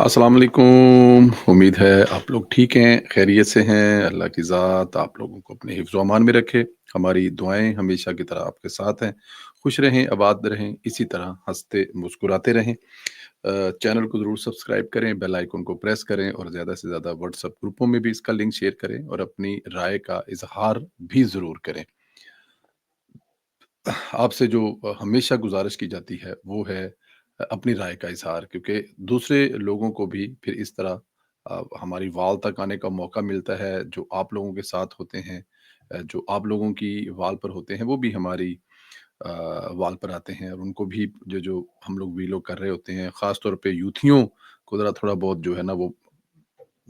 अस्सलाम वालेकुम। उम्मीद है आप लोग ठीक हैं, खैरियत से हैं। अल्लाह की ज़ात आप लोगों को अपने हिफ्ज़ व अमान में रखे। हमारी दुआएँ हमेशा की तरह आपके साथ हैं। खुश रहें, आबाद रहें, इसी तरह हँसते मुस्कुराते रहें। चैनल को ज़रूर सब्सक्राइब करें, बेल आइकन को प्रेस करें और ज़्यादा से ज़्यादा व्हाट्सएप ग्रुपों में भी इसका लिंक शेयर करें और अपनी राय का इज़हार भी ज़रूर करें। आपसे जो हमेशा गुज़ारिश की जाती है वो है अपनी राय का इज़हार, क्योंकि दूसरे लोगों को भी फिर इस तरह हमारी वाल तक आने का मौका मिलता है। जो आप लोगों के साथ होते हैं, जो आप लोगों की वाल पर होते हैं वो भी हमारी अ, वाल पर आते हैं और उनको भी जो जो हम लोग वीलो कर रहे होते हैं, ख़ास तौर पे यूथियों को ज़रा थोड़ा बहुत जो है ना वो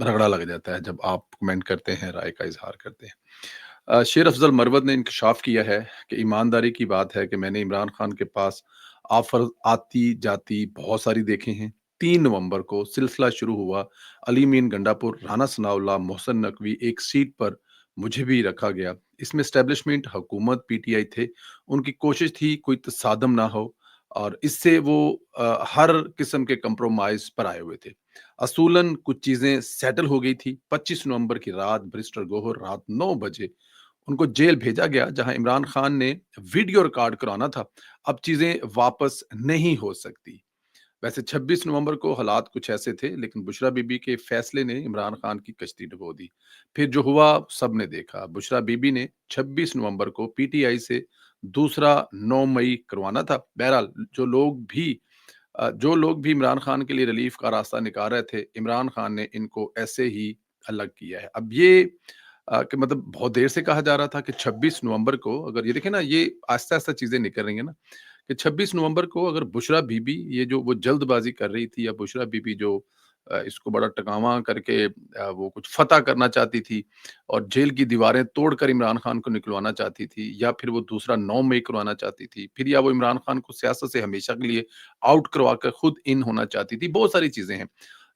रगड़ा लग जाता है जब आप कमेंट करते हैं, राय का इज़हार करते हैं। शेर अफ़ज़ल मरवत ने इंकशाफ किया है कि ईमानदारी की बात है कि मैंने इमरान खान के पास ऑफ़र आती-जाती बहुत सारी देखे हैं। 3 नवंबर को सिलसिला शुरू हुआ। अली मीन गंडापुर, राना सनाउल्लाह, मोहसिन नकवी एक सीट पर मुझे भी रखा गया। इसमें एस्टेब्लिशमेंट, हुकूमत, पीटीआई थे। उनकी कोशिश थी कोई तसादम ना हो और इससे वो हर किस्म के कंप्रोमाइज़ पर आए हुए थे। असूलन कुछ चीज़ें सेटल हो गई थी। 25 नवंबर की रात बैरिस्टर गौहर रात 9 बजे उनको जेल भेजा गया जहां इमरान खान ने वीडियो रिकॉर्ड कराना था। अब चीजें वापस नहीं हो सकती। वैसे 26 नवंबर को हालात कुछ ऐसे थे, लेकिन बुशरा बीबी के फैसले ने इमरान खान की कश्ती डुबो दी। फिर जो हुआ सब ने देखा। बुशरा बीबी ने 26 नवंबर को पीटीआई से दूसरा 9 मई करवाना था। बहरहाल जो लोग भी इमरान खान के लिए रिलीफ का रास्ता निकाल रहे थे, इमरान खान ने इनको ऐसे ही अलग किया है। अब ये कि मतलब बहुत देर से कहा जा रहा था कि 26 नवंबर को, अगर ये देखें ना, ये आहिस्ता-आहिस्ता चीज़ें निकल रही हैं ना, कि 26 नवंबर को अगर बुशरा बीबी ये जो वो जल्दबाज़ी कर रही थी, या बुशरा बीबी जो इसको बड़ा टकावा करके वो कुछ फ़तह करना चाहती थी और जेल की दीवारें तोड़कर इमरान खान को निकलवाना चाहती थी, या फिर वो दूसरा 9 मई करवाना चाहती थी, फिर या वो इमरान खान को सियासत से हमेशा के लिए आउट करवा कर खुद इन होना चाहती थी। बहुत सारी चीज़ें हैं।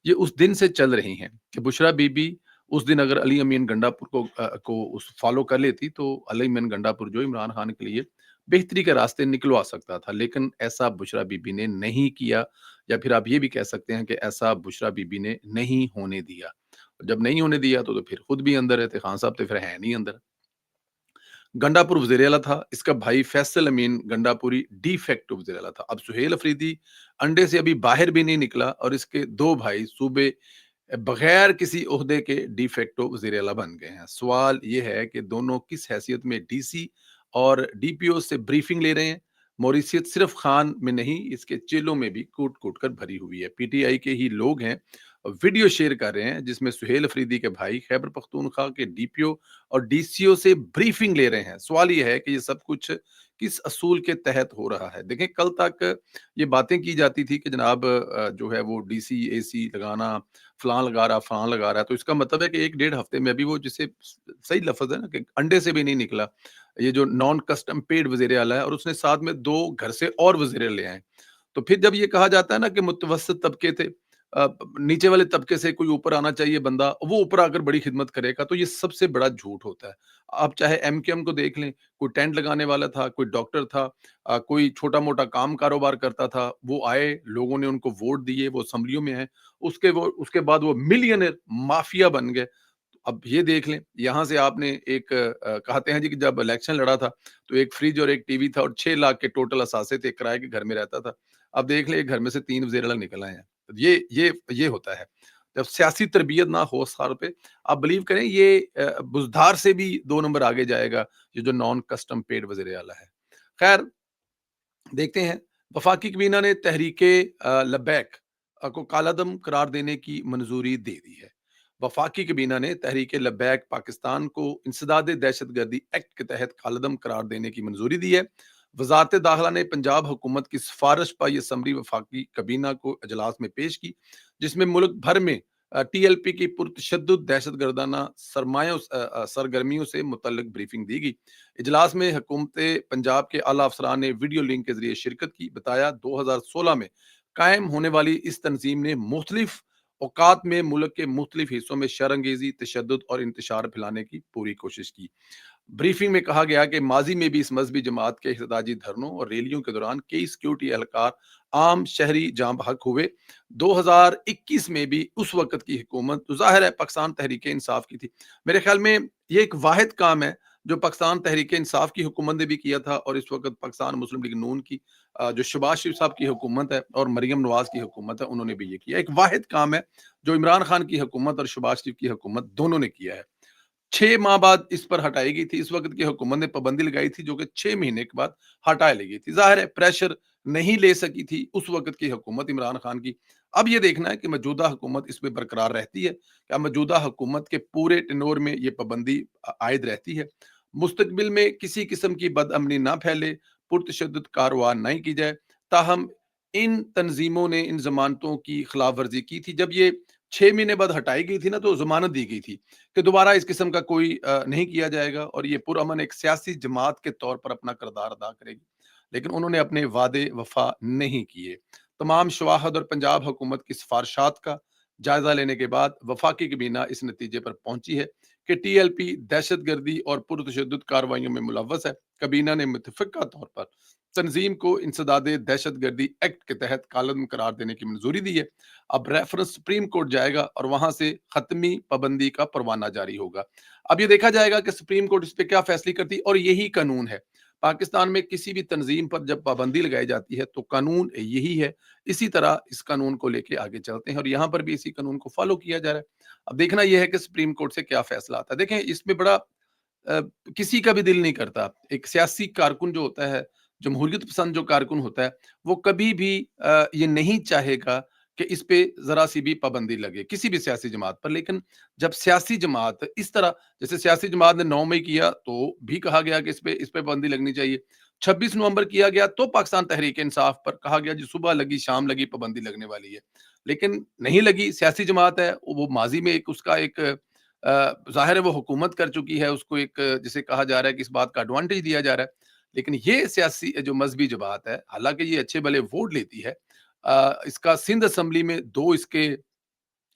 ये उस दिन से चल रही हैं कि बुशरा बीबी उस दिन अगर अली अमीन गंडापुर को उस फॉलो कर लेती तो अली अमीन गंडापुर जो इमरान खान के लिए बेहतरी के रास्ते निकलवा सकता था, लेकिन ऐसा बुशरा बीबी ने नहीं किया, या फिर आप ये भी कह सकते हैं कि ऐसा बुशरा बीबी ने नहीं होने दिया। जब नहीं होने दिया तो फिर खुद भी अंदर है, थे खान साहब तो फिर है नहीं अंदर। गंडापुर वज़ीर आला था, इसका भाई फैसल अमीन गंडापुरी डी फैक्टो वज़ीर आला था। अब सुहेल अफरीदी अंडे से अभी बाहर भी नहीं निकला और इसके 2 भाई सूबे बगैर किसी ओहदे के डी फैक्टो वज़ीर आला बन गए हैं। सवाल ये है कि दोनों किस हैसियत में डीसी और डीपीओ से ब्रीफिंग ले रहे हैं? मॉरिशियस सिर्फ खान में नहीं, इसके जेलों में भी कूट-कूट कर भरी हुई है। पीटीआई के ही लोग हैं, वीडियो शेयर कर रहे हैं जिसमें सुहेल अफरीदी के भाई खैबर पख्तूनख्वा के डीपीओ और डीसीओ से ब्रीफिंग ले रहे हैं। सवाल ये है कि ये सब कुछ किस असूल के तहत हो रहा है? देखें, कल तक ये बातें की जाती थी कि जनाब जो है वो डीसी, एसी लगाना, फलां लगा रहा, फलां लगा रहा है, तो इसका मतलब है कि 1 डेढ़ हफ्ते में अभी वो, जिसे सही लफ्ज़ है ना, कि अंडे से भी नहीं निकला। ये जो नॉन कस्टम पेड वज़ीर आला है और उसने साथ में 2 घर से और वज़ीर ले आए। तो फिर जब ये कहा जाता है ना कि मुतवस्सित तबके थे, नीचे वाले तबके से कोई ऊपर आना चाहिए बंदा, वो ऊपर आकर बड़ी खिदमत करेगा, तो ये सबसे बड़ा झूठ होता है। आप चाहे एमकेएम को देख लें, कोई टेंट लगाने वाला था, कोई डॉक्टर था, कोई छोटा-मोटा काम कारोबार करता था, वो आए, लोगों ने उनको वोट दिए, वो असेंबलियों में हैं, उसके बाद वो मिलियनेयर माफिया बन गए। अब ये देख लें, यहाँ से आपने एक कहते हैं जी कि जब इलेक्शन लड़ा था, तो एक फ्रिज और एक टीवी था और 6 लाख के टोटल असासे थे, किराए के घर में रहता था। अब देख लें, एक घर में से 3 वज़ीर आला निकल आए हैं। तो ये होता है। जब सियासी तरबियत ना हो उस हाल पे, आप बिलीव करें, ये बुज़दार से भी 2 नंबर आगे जाएगा, ये जो नॉन कस्टम पेड वज़ीर आला है। खैर, देखते हैं। वफाकी कबीना ने तहरीके लब्बैक को कालादम करार देने की मंजूरी दे दी है। वफाकी कबीना ने तहरीके लब्बैक पाकिस्तान को इंसदाद दहशतगर्दी एक्ट के तहत कालादम करार देने की मंजूरी दी है। वजारत दाखिला ने पंजाब हुकूमत की सिफारिश पर यह समरी वफाकी कबीना को अजलास में पेश की, जिसमें मुल्क भर में टीएलपी की पुरतशद्दुद दहशत गर्दाना सरगर्मियों से मुतल्लिक ब्रीफिंग दी गई। इजलास में हुकूमत पंजाब के आला अफसरान ने वीडियो लिंक के जरिए शिरकत की। बताया, 2016 में कायम होने वाली इस तंजीम ने मुख्तलिफ औकात में मुल्क के मुख्तलिफ हिस्सों में शरंगेजी, तशद्दुद और इंतशार फैलाने की पूरी कोशिश की। ब्रीफिंग में कहा गया कि माजी में भी इस मजहबी जमात के एहतजाजी धरनों और रैलियों के दौरान कई सिक्योरिटी एहलकार आम शहरी जाँ बहक हुए। 2021 में भी उस वक़्त की हुकूमत तो ज़ाहिर है पाकिस्तान तहरीक इंसाफ की थी। मेरे ख़्याल में ये एक वाहिद काम है जो पाकिस्तान तहरीक इंसाफ की हुकूमत ने भी किया था और इस वक़्त पाकिस्तान मुस्लिम लीग नून की जो शहबाज शरीफ साहब की हुकूमत है और मरियम नवाज़ की हुकूमत है, उन्होंने भी ये किया। एक वाहिद काम है जो इमरान खान की हुकूमत और शहबाज शरीफ की हुकूमत दोनों ने किया है। 6 माह बाद इस पर हटाई गई थी। इस वक़्त की हुकूमत ने पाबंदी लगाई थी जो कि 6 महीने के बाद हटा ली गई थी। ज़ाहिर है प्रेशर नहीं ले सकी थी उस वक़्त की हुकूमत इमरान खान की। अब ये देखना है कि मौजूदा हुकूमत इस पे बरकरार रहती है। क्या मौजूदा हुकूमत के पूरे टेन्योर में ये पाबंदी आयद रहती है? मुस्तकबिल में किसी किस्म की बदअमनी ना फैले, पुरतशद्दुद कार्रवाई नहीं की जाए। ताहम इन तंज़ीमों ने इन ज़मानतों की खिलाफ वर्ज़ी की थी। जब ये 6 महीने बाद हटाई गई थी ना तो ज़मानत दी गई थी। कि दोबारा इस किस्म का कोई नहीं किया जाएगा और ये पुरअमन एक सियासी जमात के तौर पर अपना किरदार अदा करेगी। लेकिन उन्होंने अपने वादे वफ़ा नहीं किए। तमाम शवाहद और पंजाब हुकूमत की सिफ़ारिशात का जायज़ा लेने के बाद वफ़ाकी काबीना इस नतीजे पर पहुंची है कि टीएलपी दहशतगर्दी और पुरतशद्दुद कार्रवाइयों में मुलव्वस है। काबीना ने मुतफ़िक़ा तौर पर तंज़ीम को इंसदाद दहशतगर्दी एक्ट के तहत कालम करार देने की मंजूरी दी है। अब रेफरेंस सुप्रीम कोर्ट जाएगा और वहां से खत्मी पाबंदी का परवाना जारी होगा। अब ये देखा जाएगा कि सुप्रीम कोर्ट इस पे क्या फैसले करती है और यही कानून है। पाकिस्तान में किसी भी तंजीम पर जब पाबंदी लगाई जाती है तो कानून यही है। इसी तरह इस कानून को लेके आगे चलते हैं और यहाँ पर भी इसी कानून को फॉलो किया जा रहा है। अब देखना यह है कि सुप्रीम कोर्ट से क्या फैसला आता है। देखें इसमें बड़ा अ, किसी का भी दिल नहीं करता। एक सियासी कारकुन जो होता है, जमहूरियत पसंद जो कारकुन होता है, वो कभी भी ये नहीं चाहेगा कि इस पे ज़रा-सी भी पाबंदी लगे, किसी भी सियासी जमात पर। लेकिन जब सियासी जमात इस तरह जैसे सियासी जमात ने 9 मई किया, तो भी कहा गया कि इस पे पाबंदी लगनी चाहिए। 26 नवंबर किया गया, तो पाकिस्तान तहरीक-ए-इंसाफ पर कहा गया जी सुबह लगी, शाम लगी, पाबंदी लगने वाली है। लेकिन नहीं लगी, सियासी जमात है, वो माज़ी में एक उसका एक ज़ाहिर है वो हुकूमत कर चुकी है, उसको एक जिसे कहा जा रहा है कि इस बात का एडवांटेज दिया जा रहा है। लेकिन ये सियासी जो मज़हबी जमात है, हालाँकि ये अच्छे भले वोट लेती है। इसका सिंध असेंबली में 2 इसके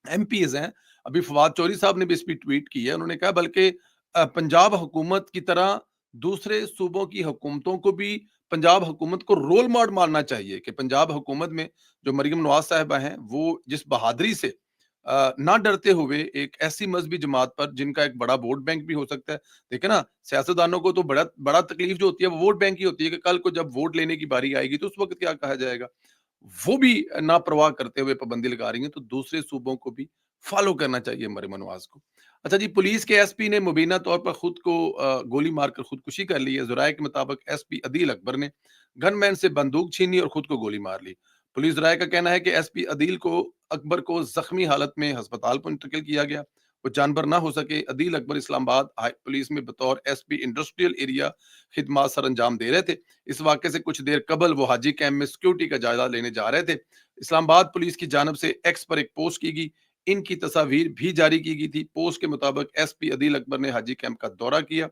एमपीज़ हैं। अभी फवाद चौधरी साहब ने भी इस पे ट्वीट की है। उन्होंने कहा बल्कि पंजाब हुकूमत की तरह दूसरे सूबों की हुकूमतों को भी पंजाब हुकूमत को रोल मॉडल मानना चाहिए कि पंजाब हुकूमत में जो मरियम नवाज़ साहिबा हैं, वो जिस बहादुरी से ना डरते हुए एक ऐसी मज़हबी जमात पर जिनका एक बड़ा वोट बैंक भी हो सकता है। देखिए ना, सियासतदानों को तो बड़ा बड़ा तकलीफ जो होती है वो वोट बैंक की होती है कि कल को जब वोट लेने की बारी आएगी तो उस वक़्त क्या कहा जाएगा। वो भी ना परवाह करते हुए पाबंदी लगा रही हैं, तो दूसरे सूबों को भी फॉलो करना चाहिए मरियम नवाज़ को। अच्छा जी, पुलिस के एसपी ने मुबीना तौर पर खुद को गोली मारकर खुदकुशी कर ली है। ज़राए के मुताबिक एसपी अदील अकबर ने गनमैन से बंदूक छीनी और खुद को गोली मार ली। पुलिस ज़राए का कहना है कि एसपी अदील को अकबर को ज़ख्मी हालत में अस्पताल को मुंतकिल किया गया। वो जानबर ना हो सके। अदील अकबर इस्लामाबाद हाई पुलिस में बतौर एसपी इंडस्ट्रियल एरिया खिदमात सर अंजाम दे रहे थे। इस वाक़े से कुछ देर कबल वो हाजी कैंप में सिक्योरिटी का जायजा लेने जा रहे थे। इस्लामाबाद पुलिस की जानब से एक्स पर एक पोस्ट की गई। इनकी तस्वीर भी जारी की गई थी। पोस्ट के मुताबिक एसपी अदील अकबर ने हाजी कैंप का दौरा किया।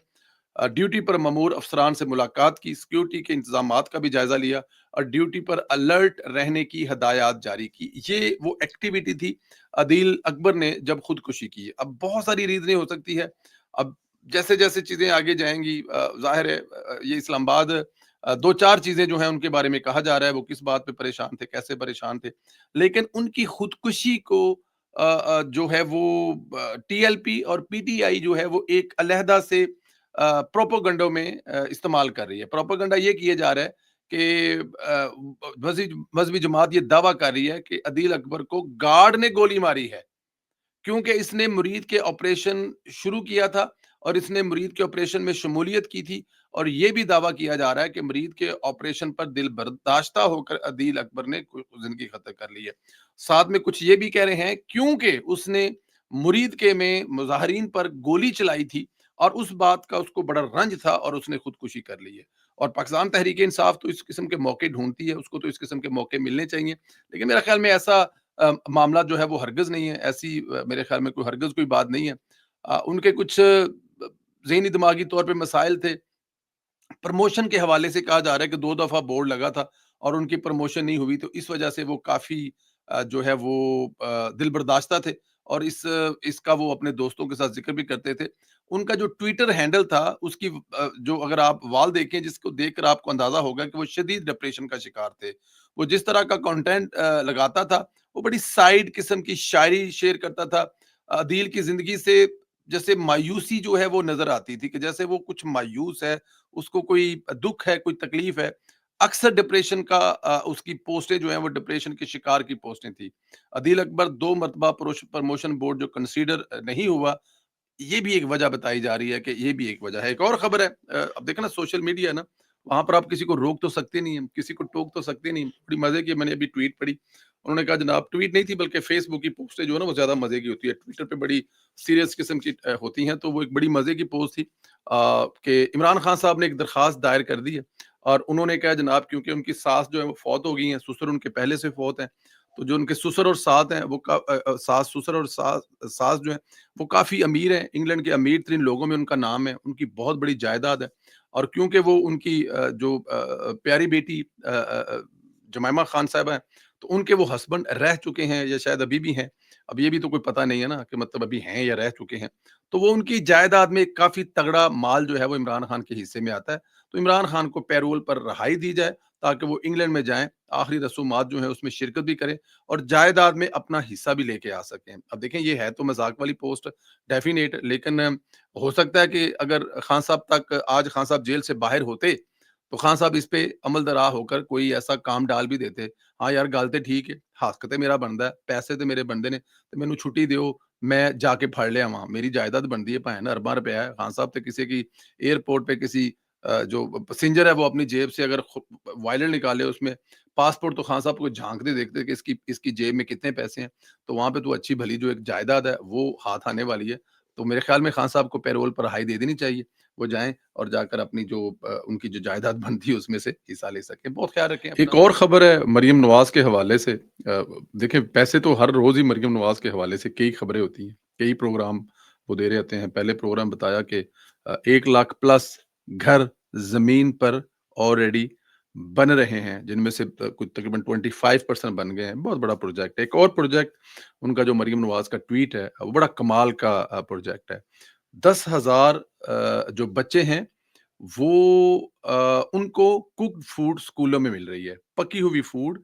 ड्यूटी पर ममूर अफसरान से मुलाकात की, सिक्योरिटी के इंतजामात का भी जायजा लिया और ड्यूटी पर अलर्ट रहने की हदायत जारी की। ये वो एक्टिविटी थी अदील अकबर ने जब खुदकुशी की। अब बहुत सारी रीजनें हो सकती है। अब जैसे जैसे चीजें आगे जाएंगी जाहिर है ये इस्लामाबाद 2-4 चीजें जो हैं उनके बारे में कहा जा रहा है वो किस बात पे परेशान थे, कैसे परेशान थे। लेकिन उनकी खुदकुशी को जो है वो टीएलपी और पीटीआई जो है वो एक अलहदा से प्रोपोगंडो में इस्तेमाल कर रही है। प्रोपोगंडा ये किया जा रहा है कि मज़हबी जमात ये दावा कर रही है कि अदील अकबर को गार्ड ने गोली मारी है। क्योंकि इसने मुरीद के ऑपरेशन शुरू किया था और इसने मुरीद के ऑपरेशन में शमूलियत की थी और ये भी दावा किया जा रहा है कि मुरीद के ऑपरेशन पर दिल बर्दाश्ता होकर अदील अकबर ने जिंदगी खतर कर ली है। साथ में कुछ ये भी कह रहे हैं क्योंकि उसने मुरीद के में मुजाहरीन पर गोली चलाई थी और उस बात का उसको बड़ा रंज था और उसने खुदकुशी कर ली है। और पाकिस्तान तहरीक इंसाफ तो इस किस्म के मौके ढूंढती है, उसको तो इस किस्म के मौके मिलने चाहिए। लेकिन मेरा ख्याल में ऐसा मामला जो है वो हरगिज़ नहीं है। ऐसी मेरे ख़्याल में कोई हरगिज़ कोई बात नहीं है। उनके कुछ ज़हनी दिमागी तौर पे मसाइल थे। प्रमोशन के हवाले से कहा जा रहा है कि 2 दफ़ा बोर्ड लगा था और उनकी प्रमोशन नहीं हुई, तो इस वजह से वो काफ़ी जो है वो दिलबर्दाश्ता थे اور اس کا وہ اپنے دوستوں کے ساتھ ذکر بھی کرتے تھے۔ ان کا جو ٹویٹر ہینڈل تھا اس کی جو اگر آپ وال دیکھیں جس کو دیکھ کر آپ کو اندازہ ہوگا کہ وہ شدید ڈپریشن کا شکار تھے۔ وہ جس طرح کا کنٹینٹ لگاتا تھا وہ بڑی سائیڈ قسم کی شاعری شیئر کرتا تھا۔ عدیل کی زندگی سے جیسے مایوسی جو ہے وہ نظر آتی تھی کہ جیسے وہ کچھ مایوس ہے، اس کو کوئی دکھ ہے، کوئی تکلیف ہے۔ اکثر ڈپریشن کا اس کی پوسٹیں جو ہیں وہ ڈپریشن کے شکار کی پوسٹیں تھی۔ عدیل اکبر 2 مرتبہ پروموشن بورڈ جو کنسیڈر نہیں ہوا، یہ بھی ایک وجہ بتائی جا رہی ہے کہ یہ بھی ایک وجہ ہے۔ ایک اور خبر ہے، اب دیکھیں نا سوشل میڈیا ہے نا، وہاں پر آپ کسی کو روک تو سکتے نہیں ہیں، کسی کو ٹوک تو سکتے نہیں ہیں۔ بڑی مزے کی میں نے ابھی ٹویٹ پڑھی، انہوں نے کہا جناب ٹویٹ نہیں تھی بلکہ فیس بک کی پوسٹیں جو ہے نا وہ زیادہ مزے کی ہوتی ہے، ٹویٹر پہ بڑی سیریس قسم کی ہوتی ہیں، تو وہ ایک بڑی مزے کی پوسٹ تھی کہ عمران خان صاحب نے ایک درخواست دائر کر دی ہے اور انہوں نے کہا جناب کیونکہ ان کی ساس جو ہے وہ فوت ہو گئی ہیں، سسر ان کے پہلے سے فوت ہیں، تو جو ان کے سسر اور ساس ہیں وہ ساس سسر اور ساس جو ہیں وہ کافی امیر ہیں، انگلینڈ کے امیر ترین لوگوں میں ان کا نام ہے، ان کی بہت بڑی جائیداد ہے اور کیونکہ وہ ان کی جو پیاری بیٹی جمائمہ خان صاحبہ ہیں تو ان کے وہ ہسبینڈ رہ چکے ہیں یا شاید ابھی بھی ہیں، اب یہ بھی تو کوئی پتہ نہیں ہے نا کہ مطلب ابھی ہیں یا رہ چکے ہیں، تو وہ ان کی جائیداد میں کافی تگڑا مال جو ہے وہ عمران خان کے حصے میں آتا ہے، تو عمران خان کو پیرول پر رہائی دی جائے تاکہ وہ انگلینڈ میں جائیں، آخری رسومات جو ہیں اس میں شرکت بھی کریں اور جائیداد میں اپنا حصہ بھی لے کے آ سکیں۔ اب دیکھیں یہ ہے تو مذاق والی پوسٹ ڈیفینیٹ، لیکن ہو سکتا ہے کہ اگر خان صاحب تک آج خان صاحب جیل سے باہر ہوتے تو خان صاحب اس پہ عمل درآ ہو کر کوئی ایسا کام ڈال بھی دیتے، ہاں یار گل تے ٹھیک ہے، حق تے میرا بندا ہے، پیسے تے میرے بندے نے تے مینوں چھٹی دیو، میں جا کے پھڑ لیا وہاں، میری جائیداد بنتی ہے بھائیں ارباں روپیہ ہے۔ خان صاحب تے کسی کی ایئرپورٹ پہ کسی جو پیسنجر ہے وہ اپنی جیب سے اگر وائلٹ نکالے اس میں پاسپورٹ تو خان صاحب کو جھانکتے دیکھتے کہ اس کی جیب میں کتنے پیسے ہیں، تو وہاں پہ تو اچھی بھلی جو ایک جائیداد ہے وہ ہاتھ آنے والی ہے، تو میرے خیال میں خان صاحب کو پیرول پر رہائی دے دینی چاہیے، وہ جائیں اور جا کر اپنی جو ان کی جو جائیداد بنتی ہے اس میں سے حصہ لے سکیں۔ بہت خیال رکھیں اپنا۔ ایک اور خبر ہے مریم نواز کے حوالے سے، دیکھیں پیسے تو ہر روز ہی مریم نواز کے حوالے سے کئی خبریں ہوتی ہیں، کئی پروگرام وہ دے رہے ہوتے ہیں۔ پہلے پروگرام بتایا کہ 1 لاکھ پلس گھر زمین پر آلریڈی بن رہے ہیں، جن میں سے کچھ تقریباً 25% بن گئے ہیں، بہت بڑا پروجیکٹ ہے۔ ایک اور پروجیکٹ ان کا جو مریم نواز کا ٹویٹ ہے وہ بڑا کمال کا پروجیکٹ ہے۔ 10,000 جو بچے ہیں وہ ان کو کوکڈ فوڈ اسکولوں میں مل رہی ہے، پکی ہوئی فوڈ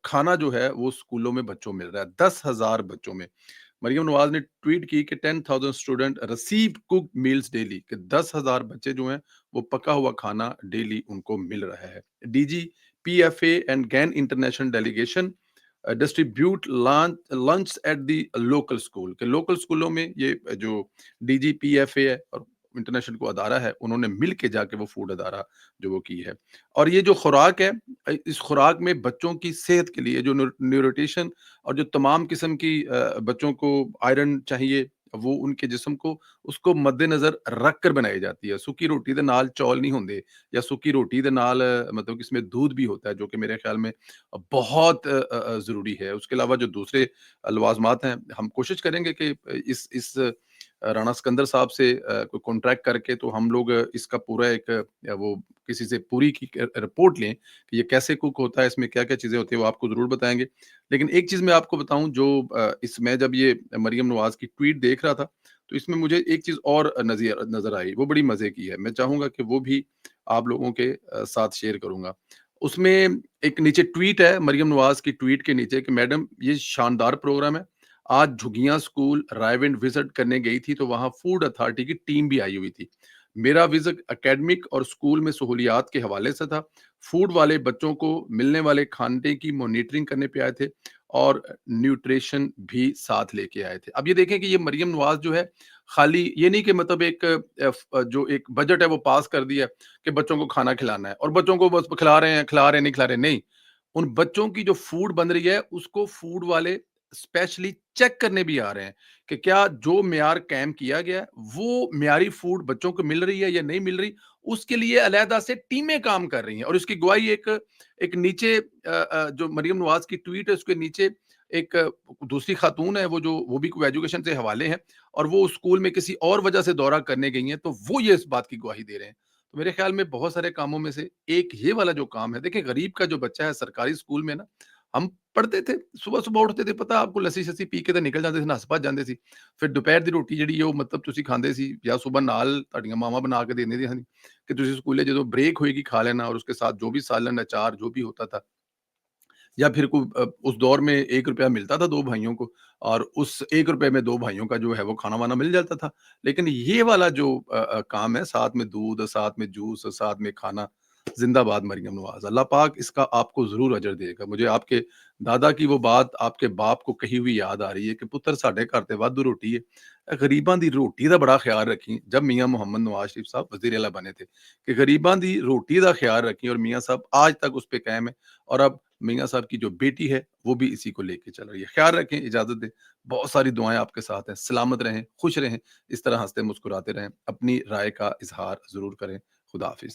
کھانا جو ہے وہ اسکولوں میں بچوں مل رہا ہے، 10,000 بچوں میں۔ مریم نواز نے ٹویٹ کی کہ 10,000 student receive cooked meals daily, کہ 10,000 بچے جو ہیں وہ پکا ہوا کھانا ڈیلی ان کو مل رہا ہے۔ D G P F A and gain international delegation distribute lunch at the local school, کہ لوکل اسکولوں میں یہ جو ڈی جی پی ایف اے ہے اور انٹرنیشنل کو ادارہ ہے انہوں نے مل کے جا کے وہ فوڈ ادارہ جو وہ کی ہے، اور یہ جو خوراک ہے اس خوراک میں بچوں کی صحت کے لیے جو نیوٹریشن اور جو تمام قسم کی بچوں کو آئرن چاہیے وہ ان کے جسم کو اس کو مد نظر رکھ کر بنائی جاتی ہے۔ سکی روٹی دے نال چول نہیں ہوندے یا سکی روٹی دے نال مطلب کہ اس میں دودھ بھی ہوتا ہے جو کہ میرے خیال میں بہت ضروری ہے۔ اس کے علاوہ جو دوسرے لوازمات ہیں ہم کوشش کریں گے کہ اس رانا سکندر صاحب سے کوئی کانٹریکٹ کر کے تو ہم لوگ اس کا پورا ایک وہ کسی سے پوری کی رپورٹ لیں کہ یہ کیسے کوک ہوتا ہے، اس میں کیا کیا چیزیں ہوتی ہیں، وہ آپ کو ضرور بتائیں گے۔ لیکن ایک چیز میں آپ کو بتاؤں جو اس میں جب یہ مریم نواز کی ٹویٹ دیکھ رہا تھا تو اس میں مجھے ایک چیز اور نظر آئی، وہ بڑی مزے کی ہے، میں چاہوں گا کہ وہ بھی آپ لوگوں کے ساتھ شیئر کروں گا۔ اس میں ایک نیچے ٹویٹ ہے مریم نواز کی ٹویٹ کے نیچے کہ میڈم یہ شاندار پروگرام ہے، آج جھگیاں اسکول رائے ونڈ وزٹ کرنے گئی تھی تو وہاں فوڈ اتھارٹی کی ٹیم بھی آئی ہوئی تھی، میرا وزٹ اکیڈمک اور اسکول میں سہولیات کے حوالے سے تھا، فوڈ والے بچوں کو ملنے والے کھانے کی مانیٹرنگ کرنے پہ آئے تھے اور نیوٹریشن بھی ساتھ لے کے آئے تھے۔ اب یہ دیکھیں کہ یہ مریم نواز جو ہے خالی یہ نہیں کہ مطلب ایک جو ایک بجٹ ہے وہ پاس کر دیا کہ بچوں کو کھانا کھلانا ہے اور بچوں کو بس کھلا رہے ہیں نہیں کھلا رہے، نہیں، ان بچوں کی جو فوڈ بن رہی ہے اس کو فوڈ والے اسپیشلی چیک کرنے بھی آ رہے ہیں کہ کیا جو معیار قائم کیا گیا ہے وہ معیاری فوڈ بچوں کو مل رہی ہے یا نہیں مل رہی، اس کے لیے علیحدہ سے ٹیمیں کام کر رہی ہیں، اور اس کی گواہی ایک نیچے جو مریم نواز کی ٹویٹ ہے اس کے نیچے ایک دوسری خاتون ہے وہ بھی کوئی ایجوکیشن سے حوالے ہیں اور وہ اسکول میں کسی اور وجہ سے دورہ کرنے گئی ہیں تو وہ یہ اس بات کی گواہی دے رہے ہیں۔ تو میرے خیال میں بہت سارے کاموں میں سے ایک یہ والا جو کام ہے، دیکھیں غریب کا جو بچہ ہے سرکاری اسکول میں نا ہم پڑھتے تھے, صبح-ਸੁਬਹ ਉੱਠਦੇ ਥੇ, ਪਤਾ ਆਪਕੋ ਲੱਸੀ-ਸ਼ੱਸੀ ਪੀ ਕੇ ਤੇ ਨਿਕਲ ਜਾਂਦੇ ਸੀ, ਨੱਸ ਭੱਜ ਜਾਂਦੇ ਸੀ। ਫਿਰ ਦੁਪਹਿਰ ਦੀ ਰੋਟੀ ਜਿਹੜੀ ਉਹ ਮਤਲਬ ਤੁਸੀਂ ਖਾਂਦੇ ਸੀ ਜਾਂ ਸੁਬਹ ਨਾਲ ਤੁਹਾਡੀਆਂ ਮਾਵਾਂ ਬਣਾ ਕੇ ਦਿੰਦੀਆਂ ਸੀ ਕਿ ਤੁਸੀਂ ਸਕੂਲੇ ਜਦੋਂ ਬ੍ਰੇਕ ਹੋਏਗੀ ਖਾ लेना और उसके साथ जो भी सालन, अचार जो भी होता था, या फिर उस दौर में ₹1 मिलता था 2 भाइयों को, और उस ₹1 में 2 भाइयों का जो है वो खाना-वाना मिल जाता था। लेकिन ये वाला जो काम है, साथ में दूध, साथ में जूस, साथ में खाना, ज़िंदाबाद मरियम नवाज़। अल्लाह पाक इसका आपको ज़रूर अजर देगा। मुझे आपके दादा की वो बात आपके बाप को कही हुई याद आ रही है कि पुत्र साडे घर ते वाधू रोटी है, गरीबां दी रोटी दा बड़ा ख्याल रखी। जब मियाँ मोहम्मद नवाज़ शरीफ साहब वज़ीर आला बने थे कि गरीबां दी रोटी दा ख्याल रखी, और मियाँ साहब आज तक उस पे कायम है। और अब मियाँ साहब की जो बेटी है वो भी इसी को लेके चल रही है। ख्याल रखें, इजाज़त दें। बहुत सारी दुआएँ आपके साथ हैं। सलामत रहें, खुश रहें, इस तरह हँसते मुस्कुराते रहें। अपनी राय का इज़हार ज़रूर करें। खुदा हाफ़िज़।